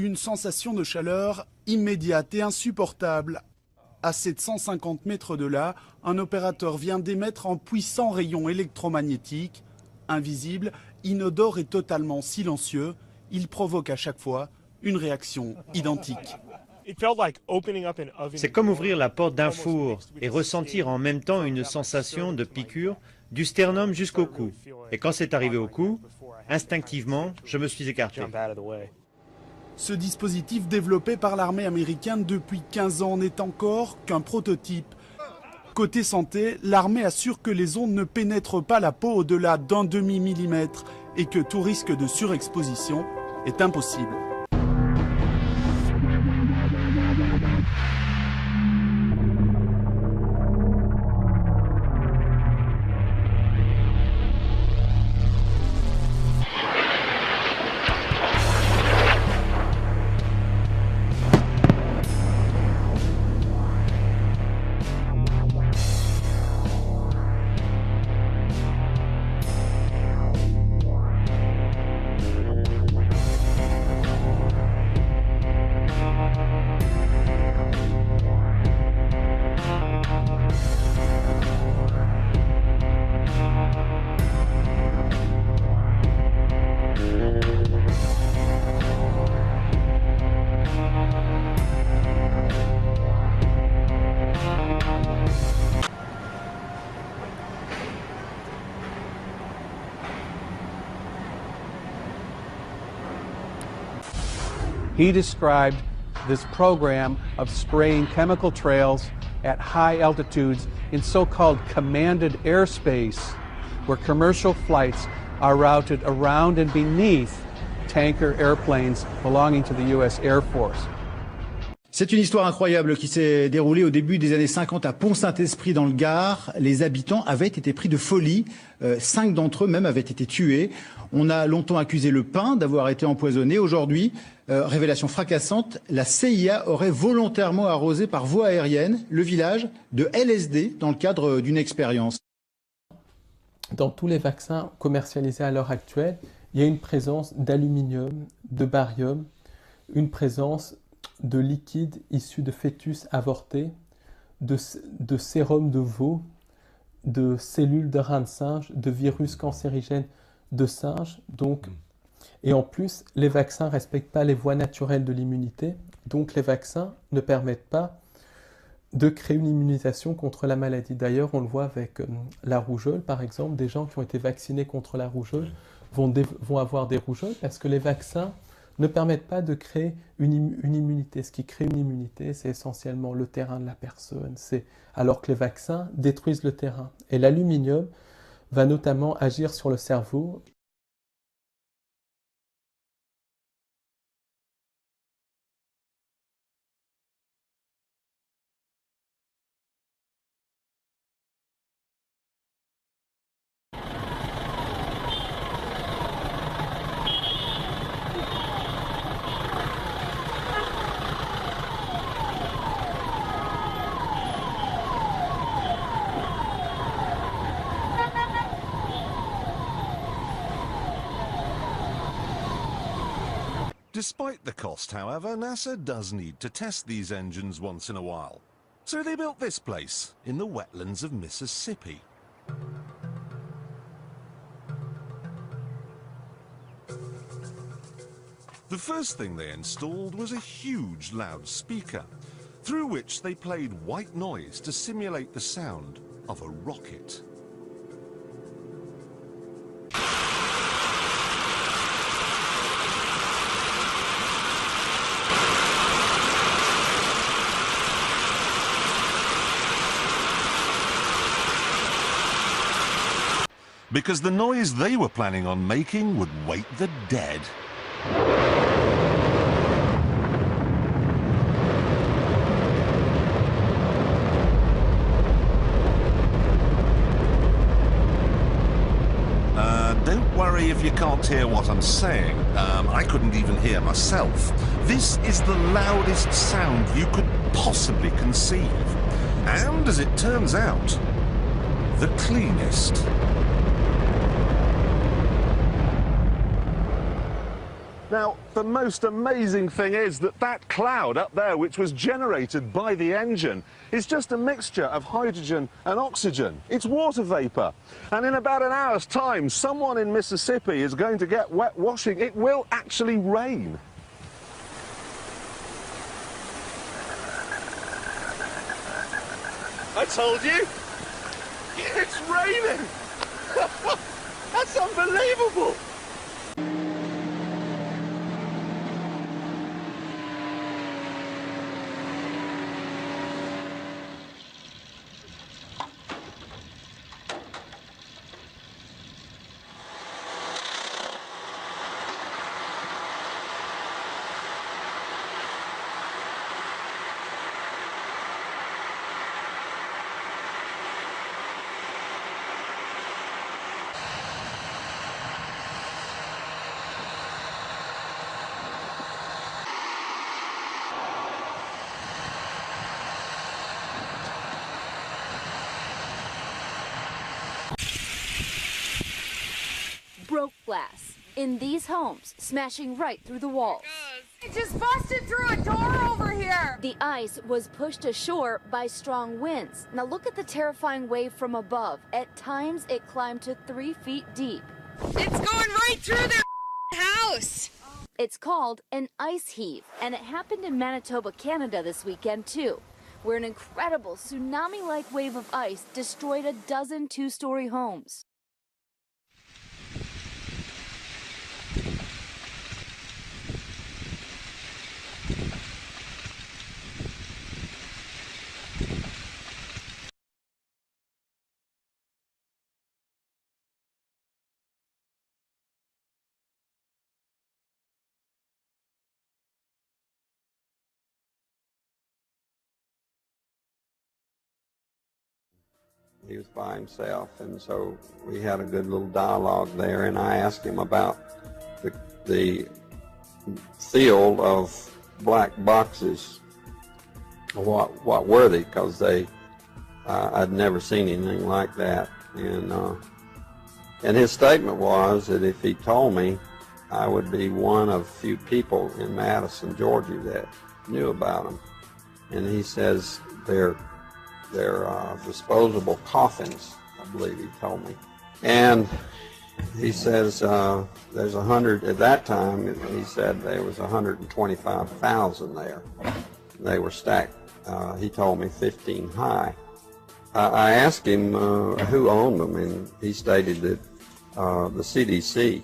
Une sensation de chaleur immédiate et insupportable. À 750 mètres de là, un opérateur vient d'émettre un puissant rayon électromagnétique. Invisible, inodore et totalement silencieux, il provoque à chaque fois une réaction identique. C'est comme ouvrir la porte d'un four et ressentir en même temps une sensation de piqûre du sternum jusqu'au cou. Et quand c'est arrivé au cou, instinctivement, je me suis écarté. Ce dispositif développé par l'armée américaine depuis 15 ans n'est encore qu'un prototype. Côté santé, l'armée assure que les ondes ne pénètrent pas la peau au-delà d'un demi-millimètre et que tout risque de surexposition est impossible. He described this program of spraying chemical trails at high altitudes in so-called commanded airspace, where commercial flights are routed around and beneath tanker airplanes belonging to the US Air Force. C'est une histoire incroyable qui s'est déroulée au début des années 50 à Pont-Saint-Esprit dans le Gard. Les habitants avaient été pris de folie. 5 d'entre eux même avaient été tués. On a longtemps accusé le pain d'avoir été empoisonné. Aujourd'hui, révélation fracassante, la CIA aurait volontairement arrosé par voie aérienne le village de LSD dans le cadre d'une expérience. Dans tous les vaccins commercialisés à l'heure actuelle, il y a une présence d'aluminium, de barium, une présence de liquide issu de fœtus avortés, de sérum de veau, de cellules de rein de singe, de virus cancérigènes de singe. Donc, et en plus, les vaccins ne respectent pas les voies naturelles de l'immunité. Donc les vaccins ne permettent pas de créer une immunisation contre la maladie. D'ailleurs, on le voit avec la rougeole, par exemple. Des gens qui ont été vaccinés contre la rougeole vont avoir des rougeoles parce que les vaccins ne permettent pas de créer une immunité. Ce qui crée une immunité, c'est essentiellement le terrain de la personne. Alors que les vaccins détruisent le terrain. Et l'aluminium va notamment agir sur le cerveau. Despite the cost, however, NASA does need to test these engines once in a while. So they built this place, in the wetlands of Mississippi. The first thing they installed was a huge loudspeaker, through which they played white noise to simulate the sound of a rocket. Because the noise they were planning on making would wake the dead. Don't worry if you can't hear what I'm saying. I couldn't even hear myself. This is the loudest sound you could possibly conceive. And as it turns out, the cleanest. Now, the most amazing thing is that that cloud up there, which was generated by the engine, is just a mixture of hydrogen and oxygen. It's water vapor. And in about an hour's time, someone in Mississippi is going to get wet washing. It will actually rain. I told you, it's raining. That's unbelievable. Broke glass in these homes, smashing right through the walls. It just busted through a door over here. The ice was pushed ashore by strong winds. Now look at the terrifying wave from above. At times it climbed to 3 feet deep. It's going right through their house. It's called an ice heave, and it happened in Manitoba, Canada this weekend too, where an incredible tsunami-like wave of ice destroyed a dozen two-story homes. He was by himself, and so we had a good little dialogue there, and I asked him about the field of black boxes. What were they? Because I'd never seen anything like that, and his statement was that if he told me, I would be one of few people in Madison, Georgia that knew about them. And he says they're disposable coffins, I believe he told me. And he says there's 100, at that time, he said there was 125,000 there. They were stacked, he told me 15 high. I asked him who owned them, and he stated that the CDC